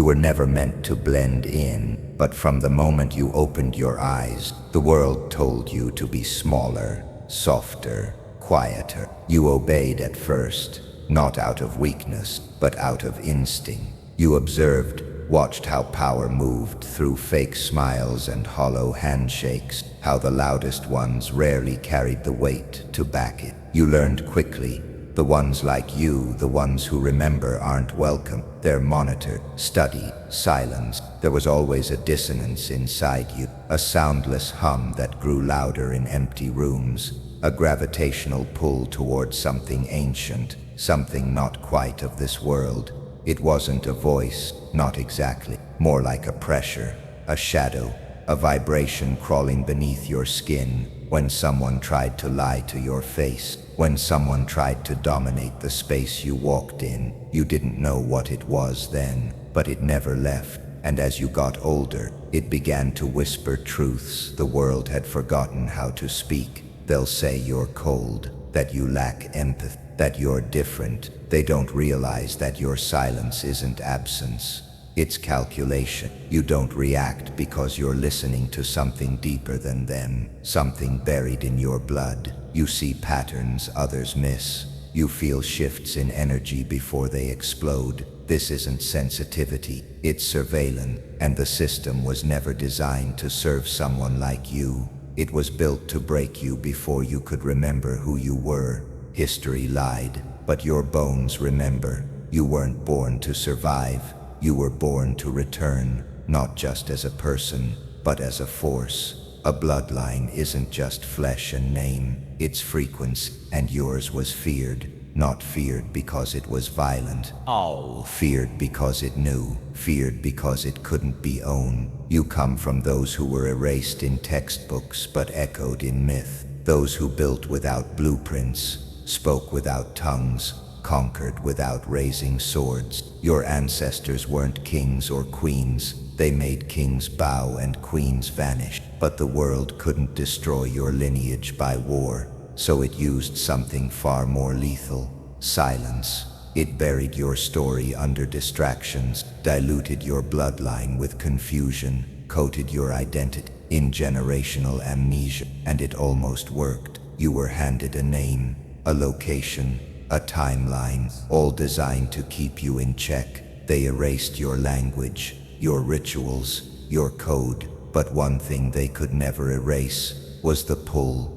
You were never meant to blend in, but from the moment you opened your eyes, the world told you to be smaller, softer, quieter. You obeyed at first, not out of weakness, but out of instinct. You observed, watched how power moved through fake smiles and hollow handshakes, how the loudest ones rarely carried the weight to back it. You learned quickly, the ones like you, the ones who remember, aren't welcome. They're monitored, studied, silenced. There was always a dissonance inside you, a soundless hum that grew louder in empty rooms, a gravitational pull towards something ancient, something not quite of this world. It wasn't a voice, not exactly, more like a pressure, a shadow, a vibration crawling beneath your skin when someone tried to lie to your face, when someone tried to dominate the space you walked in. You didn't know what it was then, but it never left. And as you got older, it began to whisper truths the world had forgotten how to speak. They'll say you're cold, that you lack empathy, that you're different. They don't realize that your silence isn't absence. It's calculation. You don't react because you're listening to something deeper than them, something buried in your blood. You see patterns others miss. You feel shifts in energy before they explode. This isn't sensitivity, it's surveillance, and the system was never designed to serve someone like you. It was built to break you before you could remember who you were. History lied, but your bones remember. You weren't born to survive. You were born to return, not just as a person, but as a force. A bloodline isn't just flesh and name, it's frequency, and yours was feared. Not feared because it was violent. Feared because it knew. Feared because it couldn't be owned. You come from those who were erased in textbooks but echoed in myth. Those who built without blueprints, spoke without tongues, conquered without raising swords. Your ancestors weren't kings or queens. They made kings bow and queens vanish. But the world couldn't destroy your lineage by war, so it used something far more lethal: silence. It buried your story under distractions, diluted your bloodline with confusion, coated your identity in generational amnesia. And it almost worked. You were handed a name, a location, a timeline, all designed to keep you in check. They erased your language, your rituals, your code, but one thing they could never erase was the pull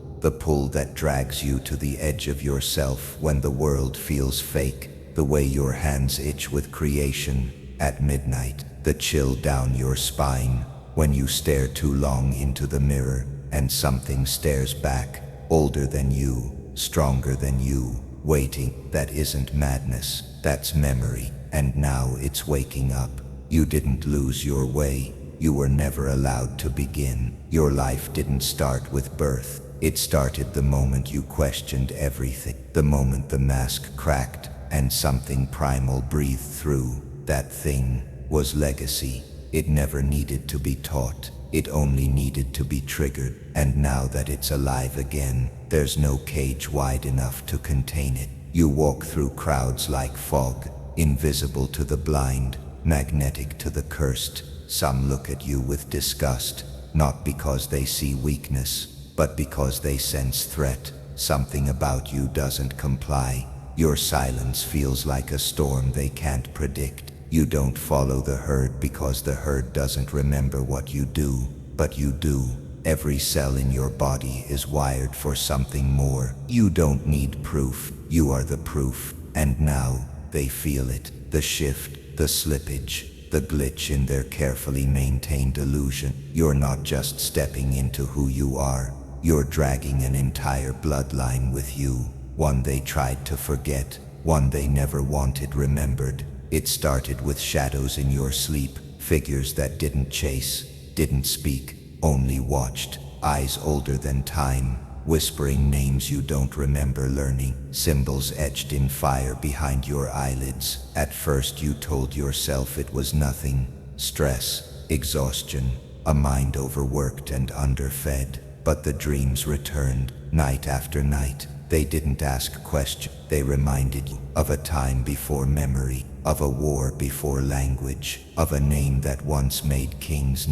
that drags you to the edge of yourself when the world feels fake, the way your hands itch with creation at midnight, the chill down your spine when you stare too long into the mirror and something stares back, older than you, stronger than you, waiting. That isn't madness, that's memory, and now it's waking up. You didn't lose your way. You were never allowed to begin. Your life didn't start with birth. It started the moment you questioned everything, the moment the mask cracked and something primal breathed through. That thing was legacy. It never needed to be taught. It only needed to be triggered. And now that it's alive again, there's no cage wide enough to contain it. You walk through crowds like fog, invisible to the blind, magnetic to the cursed. Some look at you with disgust, not because they see weakness, but because they sense threat. Something about you doesn't comply. Your silence feels like a storm they can't predict. You don't follow the herd because the herd doesn't remember what you do, but you do. Every cell in your body is wired for something more. You don't need proof. You are the proof. And now, they feel it. The shift, the slippage, the glitch in their carefully maintained illusion. You're not just stepping into who you are. You're dragging an entire bloodline with you. One they tried to forget. One they never wanted remembered. It started with shadows in your sleep. Figures that didn't chase, didn't speak, only watched. Eyes older than time, whispering names you don't remember learning. Symbols etched in fire behind your eyelids. At first you told yourself it was nothing. Stress, exhaustion, a mind overworked and underfed. But the dreams returned, night after night. They didn't ask questions. They reminded you of a time before memory, of a war before language, of a name that once made kings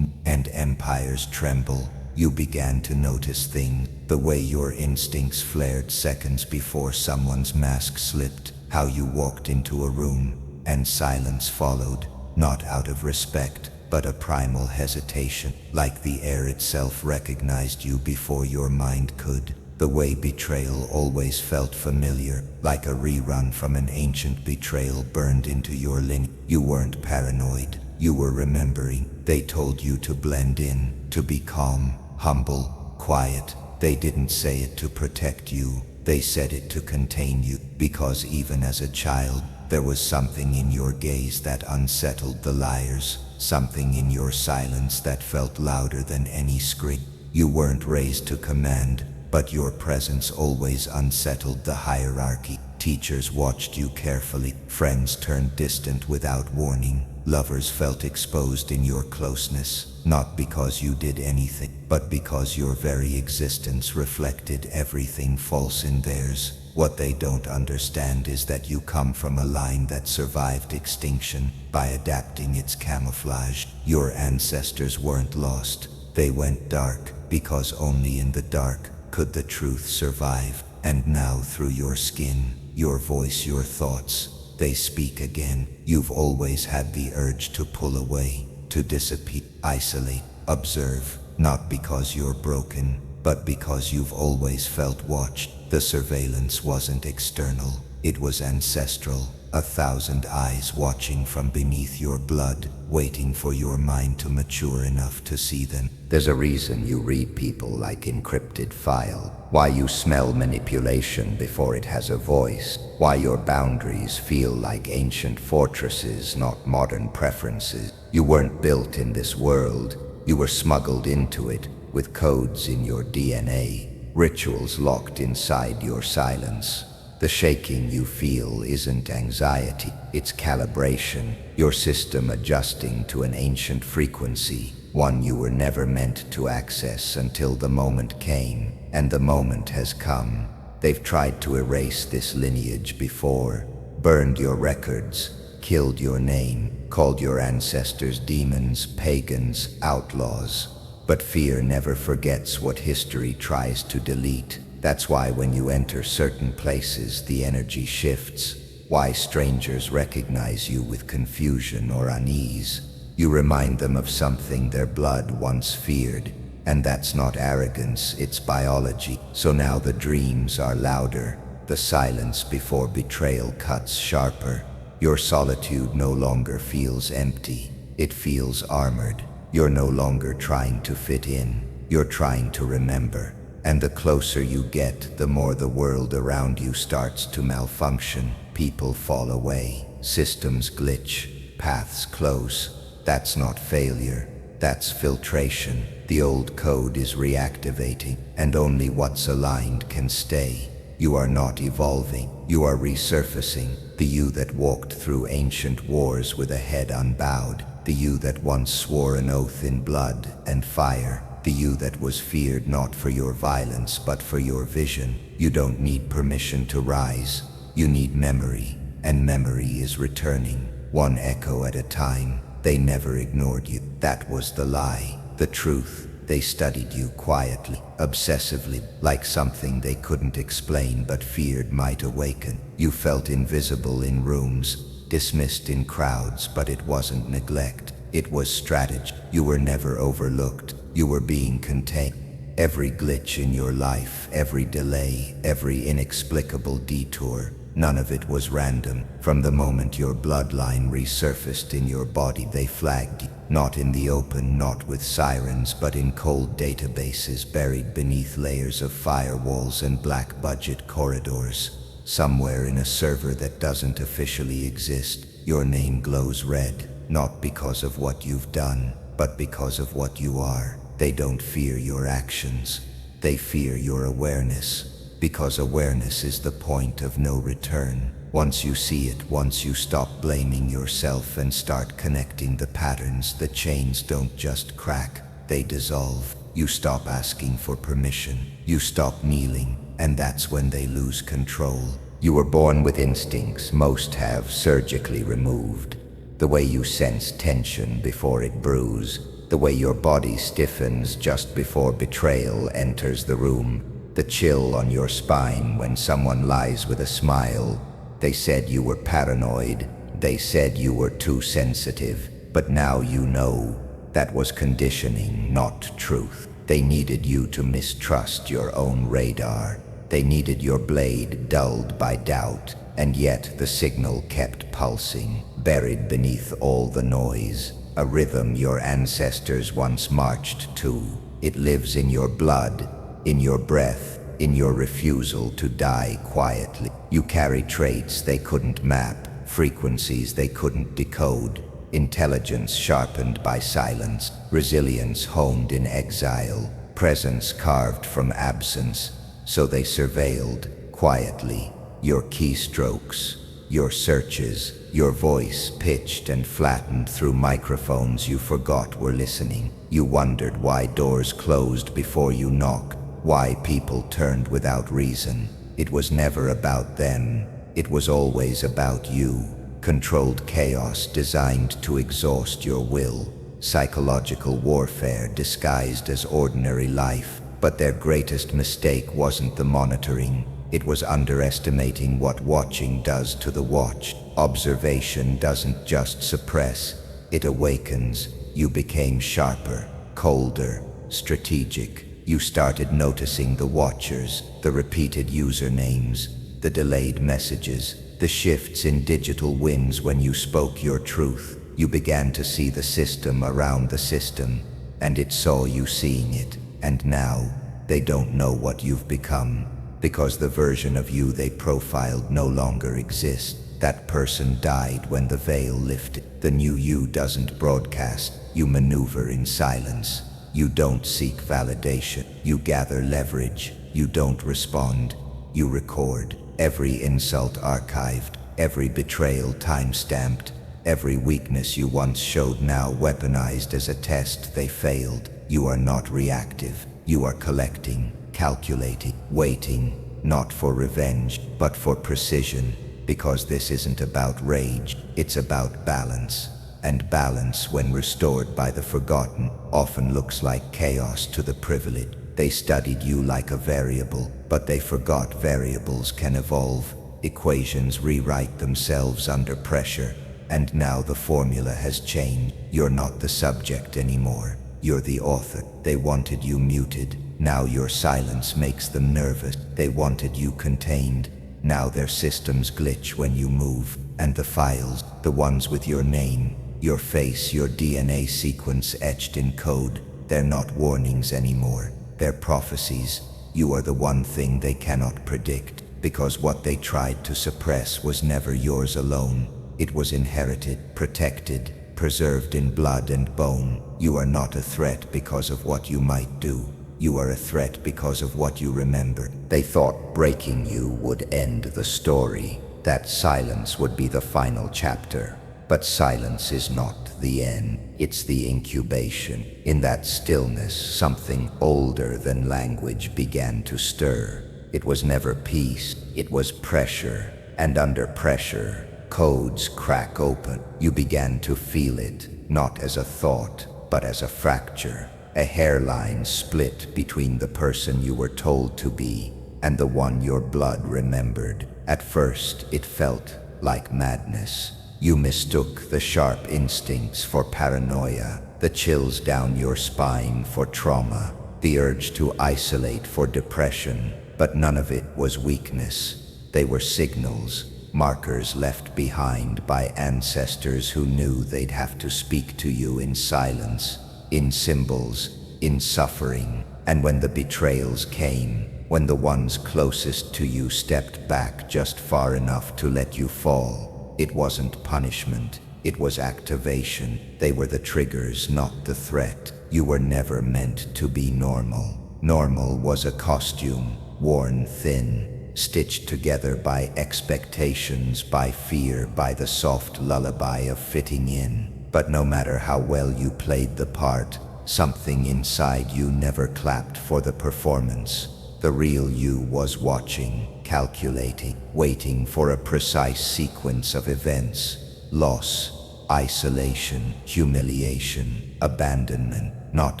and empires tremble. You began to notice things, the way your instincts flared seconds before someone's mask slipped, how you walked into a room, and silence followed, not out of respect, but a primal hesitation, like the air itself recognized you before your mind could. The way betrayal always felt familiar, like a rerun from an ancient betrayal burned into your lineage. You weren't paranoid, you were remembering. They told you to blend in, to be calm, humble, quiet. They didn't say it to protect you, they said it to contain you, because even as a child, there was something in your gaze that unsettled the liars, something in your silence that felt louder than any scream. You weren't raised to command, but your presence always unsettled the hierarchy. Teachers watched you carefully, friends turned distant without warning, lovers felt exposed in your closeness, not because you did anything, but because your very existence reflected everything false in theirs. What they don't understand is that you come from a line that survived extinction by adapting its camouflage. Your ancestors weren't lost, they went dark, because only in the dark could the truth survive. And now through your skin, your voice, your thoughts, they speak again. You've always had the urge to pull away, to dissipate, isolate, observe, not because you're broken, but because you've always felt watched. The surveillance wasn't external, it was ancestral. 1,000 eyes watching from beneath your blood, waiting for your mind to mature enough to see them. There's a reason you read people like encrypted file, why you smell manipulation before it has a voice, why your boundaries feel like ancient fortresses, not modern preferences. You weren't built in this world, you were smuggled into it with codes in your DNA, rituals locked inside your silence. The shaking you feel isn't anxiety, it's calibration, your system adjusting to an ancient frequency, one you were never meant to access until the moment came, and the moment has come. They've tried to erase this lineage before, burned your records, killed your name, called your ancestors demons, pagans, outlaws. But fear never forgets what history tries to delete. That's why when you enter certain places, the energy shifts. Why strangers recognize you with confusion or unease. You remind them of something their blood once feared. And that's not arrogance, it's biology. So now the dreams are louder. The silence before betrayal cuts sharper. Your solitude no longer feels empty. It feels armored. You're no longer trying to fit in. You're trying to remember. And the closer you get, the more the world around you starts to malfunction. People fall away, systems glitch, paths close. That's not failure, that's filtration. The old code is reactivating, and only what's aligned can stay. You are not evolving, you are resurfacing. The you that walked through ancient wars with a head unbowed. The you that once swore an oath in blood and fire. The you that was feared not for your violence but for your vision. You don't need permission to rise. You need memory, and memory is returning, one echo at a time. They never ignored you. That was the lie. The truth, they studied you quietly, obsessively, like something they couldn't explain but feared might awaken. You felt invisible in rooms, dismissed in crowds, but it wasn't neglect. It was strategy. You were never overlooked. You were being contained. Every glitch in your life, every delay, every inexplicable detour, none of it was random. From the moment your bloodline resurfaced in your body, they flagged you. Not in the open, not with sirens, but in cold databases buried beneath layers of firewalls and black budget corridors. Somewhere in a server that doesn't officially exist, your name glows red, not because of what you've done, but because of what you are. They don't fear your actions, they fear your awareness, because awareness is the point of no return. Once you see it, once you stop blaming yourself and start connecting the patterns, the chains don't just crack, they dissolve. You stop asking for permission, you stop kneeling, and that's when they lose control. You were born with instincts most have surgically removed. The way you sense tension before it brews, the way your body stiffens just before betrayal enters the room, the chill on your spine when someone lies with a smile. They said you were paranoid, they said you were too sensitive, but now you know that was conditioning, not truth. They needed you to mistrust your own radar. They needed your blade dulled by doubt, and yet the signal kept pulsing, buried beneath all the noise. A rhythm your ancestors once marched to. It lives in your blood, in your breath, in your refusal to die quietly. You carry traits they couldn't map, frequencies they couldn't decode, intelligence sharpened by silence, resilience honed in exile, presence carved from absence. So they surveilled, quietly, your keystrokes, your searches, your voice pitched and flattened through microphones you forgot were listening. You wondered why doors closed before you knocked, why people turned without reason. It was never about them. It was always about you. Controlled chaos designed to exhaust your will. Psychological warfare disguised as ordinary life. But their greatest mistake wasn't the monitoring. It was underestimating what watching does to the watched. Observation doesn't just suppress, it awakens. You became sharper, colder, strategic. You started noticing the watchers, the repeated usernames, the delayed messages, the shifts in digital winds when you spoke your truth. You began to see the system around the system, and it saw you seeing it. And now, they don't know what you've become, because the version of you they profiled no longer exists. That person died when the veil lifted. The new you doesn't broadcast. You maneuver in silence. You don't seek validation. You gather leverage. You don't respond. You record. Every insult archived. Every betrayal time-stamped. Every weakness you once showed now weaponized as a test they failed. You are not reactive. You are collecting, calculating, waiting, not for revenge, but for precision. Because this isn't about rage, it's about balance. And balance, when restored by the forgotten, often looks like chaos to the privileged. They studied you like a variable, but they forgot variables can evolve. Equations rewrite themselves under pressure. And now the formula has changed. You're not the subject anymore. You're the author. They wanted you muted. Now your silence makes them nervous. They wanted you contained. Now their systems glitch when you move. And the files, the ones with your name, your face, your DNA sequence etched in code, they're not warnings anymore. They're prophecies. You are the one thing they cannot predict, because what they tried to suppress was never yours alone. It was inherited, protected, preserved in blood and bone. You are not a threat because of what you might do. You are a threat because of what you remember. They thought breaking you would end the story, that silence would be the final chapter. But silence is not the end. It's the incubation. In that stillness, something older than language began to stir. It was never peace, it was pressure. And under pressure, codes crack open. You began to feel it, not as a thought, but as a fracture. A hairline split between the person you were told to be and the one your blood remembered. At first, it felt like madness. You mistook the sharp instincts for paranoia, the chills down your spine for trauma, the urge to isolate for depression, but none of it was weakness. They were signals, markers left behind by ancestors who knew they'd have to speak to you in silence, in symbols, in suffering. And when the betrayals came, when the ones closest to you stepped back just far enough to let you fall, it wasn't punishment, it was activation. They were the triggers, not the threat. You were never meant to be normal. Normal was a costume, worn thin, stitched together by expectations, by fear, by the soft lullaby of fitting in. But no matter how well you played the part, something inside you never clapped for the performance. The real you was watching, calculating, waiting for a precise sequence of events. Loss, isolation, humiliation, abandonment, not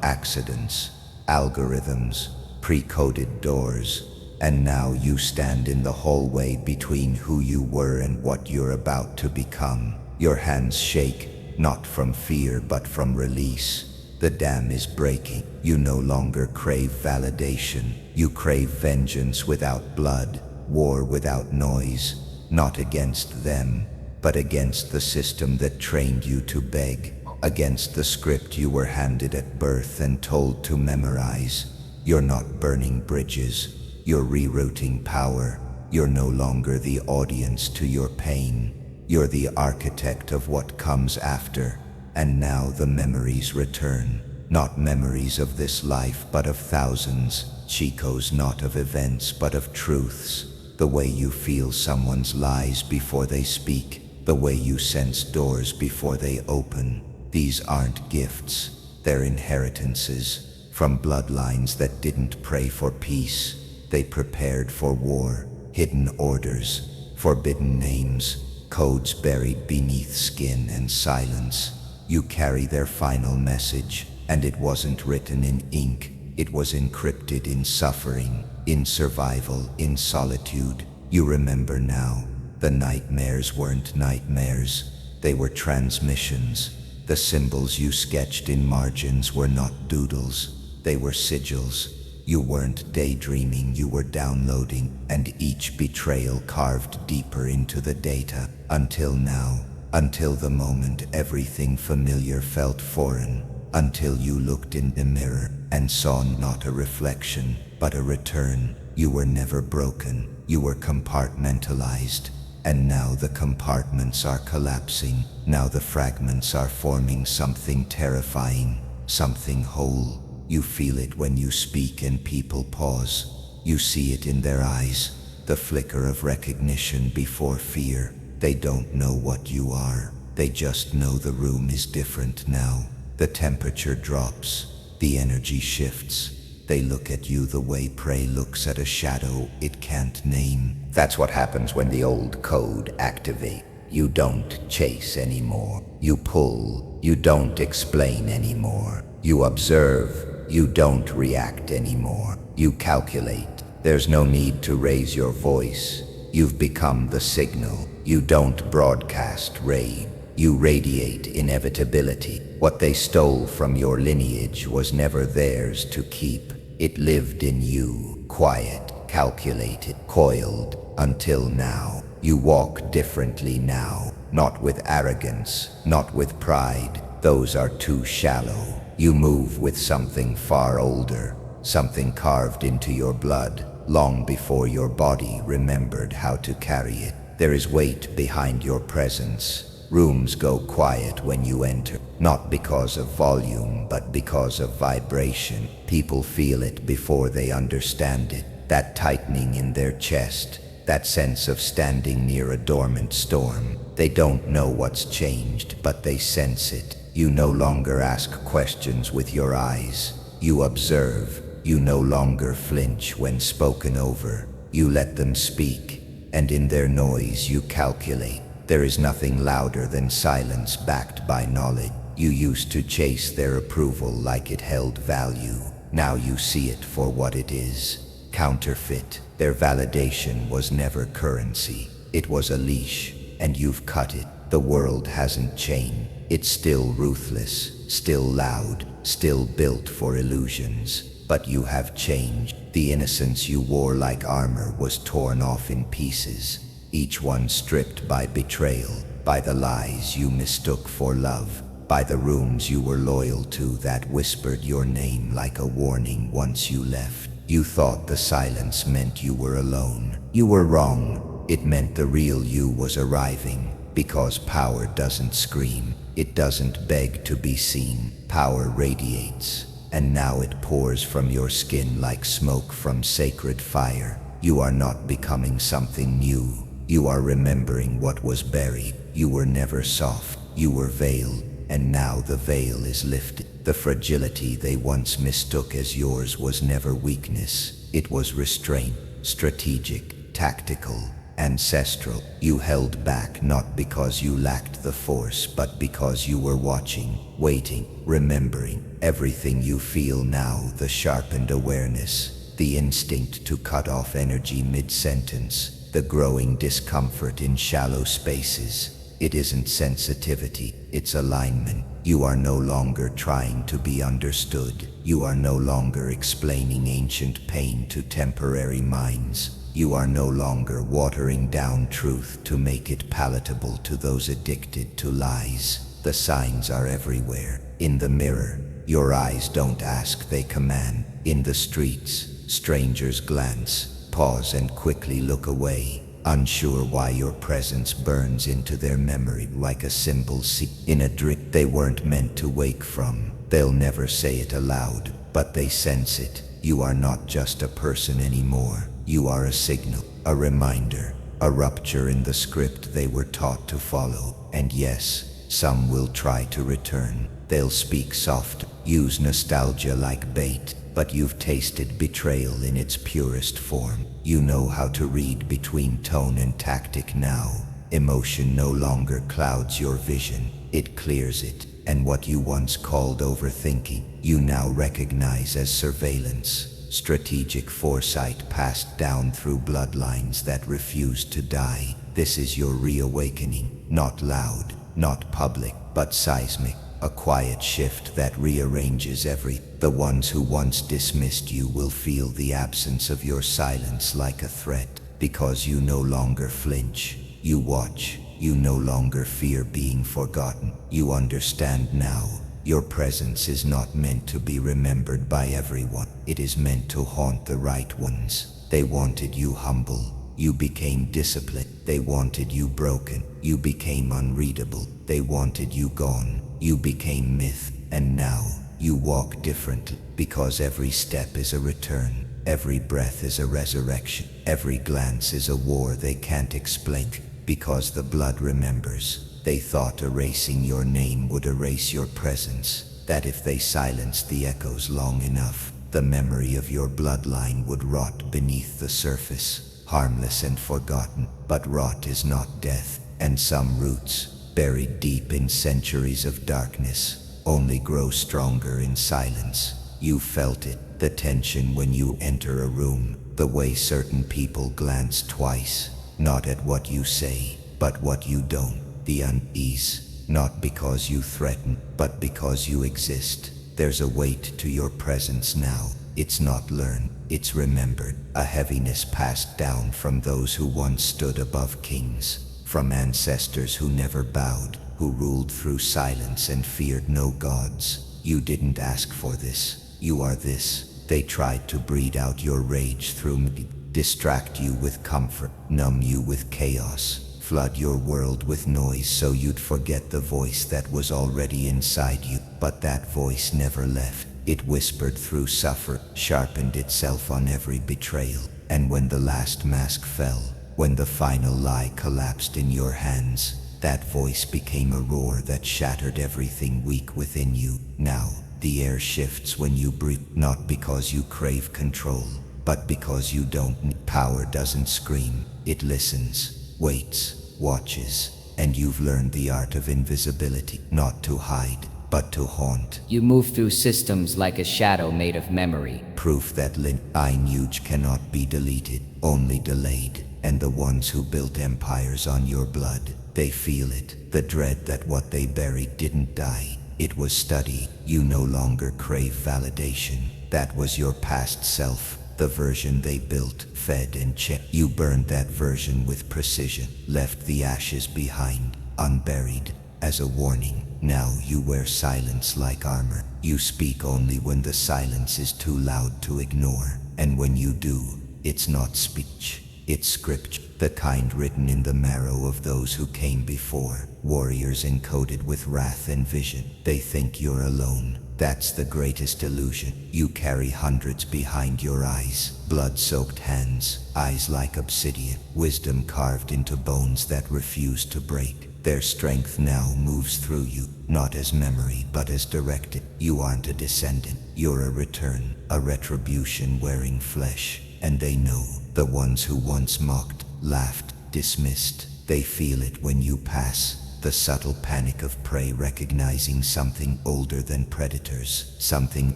accidents, algorithms, pre-coded doors. And now you stand in the hallway between who you were and what you're about to become. Your hands shake, not from fear but from release. The dam is breaking. You no longer crave validation. You crave vengeance without blood, war without noise, not against them, but against the system that trained you to beg, against the script you were handed at birth and told to memorize. You're not burning bridges. You're rerouting power. You're no longer the audience to your pain. You're the architect of what comes after. And now the memories return. Not memories of this life, but of thousands. Chicos, not of events, but of truths. The way you feel someone's lies before they speak. The way you sense doors before they open. These aren't gifts. They're inheritances. From bloodlines that didn't pray for peace. They prepared for war. Hidden orders. Forbidden names. Codes buried beneath skin and silence. You carry their final message, and it wasn't written in ink. It was encrypted in suffering, in survival, in solitude. You remember now. The nightmares weren't nightmares. They were transmissions. The symbols you sketched in margins were not doodles. They were sigils. You weren't daydreaming, you were downloading, and each betrayal carved deeper into the data. Until now. Until the moment everything familiar felt foreign. Until you looked in the mirror and saw not a reflection, but a return. You were never broken. You were compartmentalized. And now the compartments are collapsing. Now the fragments are forming something terrifying, something whole. You feel it when you speak and people pause. You see it in their eyes, the flicker of recognition before fear. They don't know what you are. They just know the room is different now. The temperature drops. The energy shifts. They look at you the way prey looks at a shadow it can't name. That's what happens when the old code activates. You don't chase anymore. You pull. You don't explain anymore. You observe. You don't react anymore. You calculate. There's no need to raise your voice. You've become the signal. You don't broadcast rage. You radiate inevitability. What they stole from your lineage was never theirs to keep. It lived in you, quiet, calculated, coiled, until now. You walk differently now, not with arrogance, not with pride. Those are too shallow. You move with something far older, something carved into your blood, long before your body remembered how to carry it. There is weight behind your presence. Rooms go quiet when you enter, not because of volume, but because of vibration. People feel it before they understand it. That tightening in their chest, that sense of standing near a dormant storm. They don't know what's changed, but they sense it. You no longer ask questions with your eyes. You observe. You no longer flinch when spoken over. You let them speak, and in their noise you calculate. There is nothing louder than silence backed by knowledge. You used to chase their approval like it held value. Now you see it for what it is. Counterfeit. Their validation was never currency. It was a leash, and you've cut it. The world hasn't changed. It's still ruthless, still loud, still built for illusions. But you have changed. The innocence you wore like armor was torn off in pieces. Each one stripped by betrayal, by the lies you mistook for love, by the rooms you were loyal to that whispered your name like a warning once you left. You thought the silence meant you were alone. You were wrong. It meant the real you was arriving, because power doesn't scream. It doesn't beg to be seen. Power radiates, and now it pours from your skin like smoke from sacred fire. You are not becoming something new. You are remembering what was buried. You were never soft. You were veiled, and now the veil is lifted. The fragility they once mistook as yours was never weakness. It was restraint, strategic, tactical, ancestral. You held back not because you lacked the force, but because you were watching, waiting, remembering. Everything you feel now, the sharpened awareness, the instinct to cut off energy mid-sentence, the growing discomfort in shallow spaces. It isn't sensitivity, it's alignment. You are no longer trying to be understood. You are no longer explaining ancient pain to temporary minds. You are no longer watering down truth to make it palatable to those addicted to lies. The signs are everywhere. In the mirror, your eyes don't ask, they command. In the streets, strangers glance, pause and quickly look away, unsure why your presence burns into their memory like a symbol in a dream they weren't meant to wake from. They'll never say it aloud, but they sense it. You are not just a person anymore. You are a signal, a reminder, a rupture in the script they were taught to follow. And yes, some will try to return. They'll speak soft, use nostalgia like bait, but you've tasted betrayal in its purest form. You know how to read between tone and tactic now. Emotion no longer clouds your vision, it clears it. And what you once called overthinking, you now recognize as surveillance. Strategic foresight passed down through bloodlines that refused to die. This is your reawakening, not loud, not public, but seismic. A quiet shift that rearranges the ones who once dismissed you will feel the absence of your silence like a threat, because you no longer flinch. You watch. You no longer fear being forgotten. You understand now. Your presence is not meant to be remembered by everyone. It is meant to haunt the right ones. They wanted you humble. You became disciplined. They wanted you broken. You became unreadable. They wanted you gone. You became myth. And now, you walk differently, because every step is a return. Every breath is a resurrection. Every glance is a war they can't explain, because the blood remembers. They thought erasing your name would erase your presence, that if they silenced the echoes long enough, the memory of your bloodline would rot beneath the surface, harmless and forgotten. But rot is not death, and some roots, buried deep in centuries of darkness, only grow stronger in silence. You felt it, the tension when you enter a room, the way certain people glance twice, not at what you say, but what you don't. The unease, not because you threaten, but because you exist. There's a weight to your presence now. It's not learned, it's remembered. A heaviness passed down from those who once stood above kings, from ancestors who never bowed, who ruled through silence and feared no gods. You didn't ask for this. You are this. They tried to breed out your rage through me, distract you with comfort, numb you with chaos, flood your world with noise so you'd forget the voice that was already inside you. But that voice never left. It whispered through suffer, sharpened itself on every betrayal. And when the last mask fell, when the final lie collapsed in your hands, that voice became a roar that shattered everything weak within you. Now, the air shifts when you breathe, not because you crave control, but because you don't. Power doesn't scream, it listens, waits, watches, and you've learned the art of invisibility, not to hide, but to haunt. You move through systems like a shadow made of memory. Proof that lineage cannot be deleted, only delayed. And the ones who built empires on your blood, they feel it, the dread that what they buried didn't die. It was study. You no longer crave validation. That was your past self. The version they built, fed and checked. You burned that version with precision, left the ashes behind, unburied, as a warning. Now you wear silence like armor. You speak only when the silence is too loud to ignore. And when you do, it's not speech, it's scripture, the kind written in the marrow of those who came before. Warriors encoded with wrath and vision. They think you're alone. That's the greatest illusion. You carry hundreds behind your eyes, blood-soaked hands, eyes like obsidian, wisdom carved into bones that refuse to break. Their strength now moves through you, not as memory but as directed. You aren't a descendant, you're a return, a retribution wearing flesh, and they know. The ones who once mocked, laughed, dismissed. They feel it when you pass. The subtle panic of prey recognizing something older than predators, something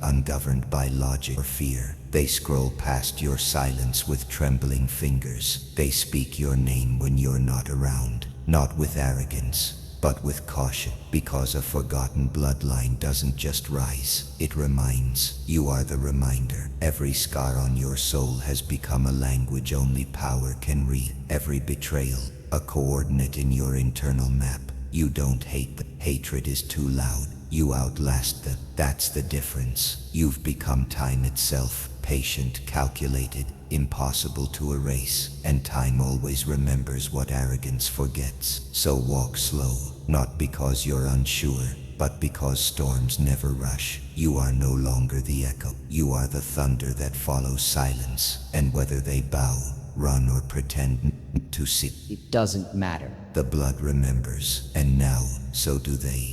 ungoverned by logic or fear. They scroll past your silence with trembling fingers. They speak your name when you're not around, not with arrogance, but with caution, because a forgotten bloodline doesn't just rise, it reminds. You are the reminder. Every scar on your soul has become a language only power can read. Every betrayal, a coordinate in your internal map. You don't hate them. Hatred is too loud. You outlast them. That's the difference. You've become time itself, patient, calculated, impossible to erase, and time always remembers what arrogance forgets. So walk slow, not because you're unsure, but because storms never rush. You are no longer the echo. You are the thunder that follows silence, and whether they bow, run, or pretend to sit, It doesn't matter. the blood remembers, and now, so do they.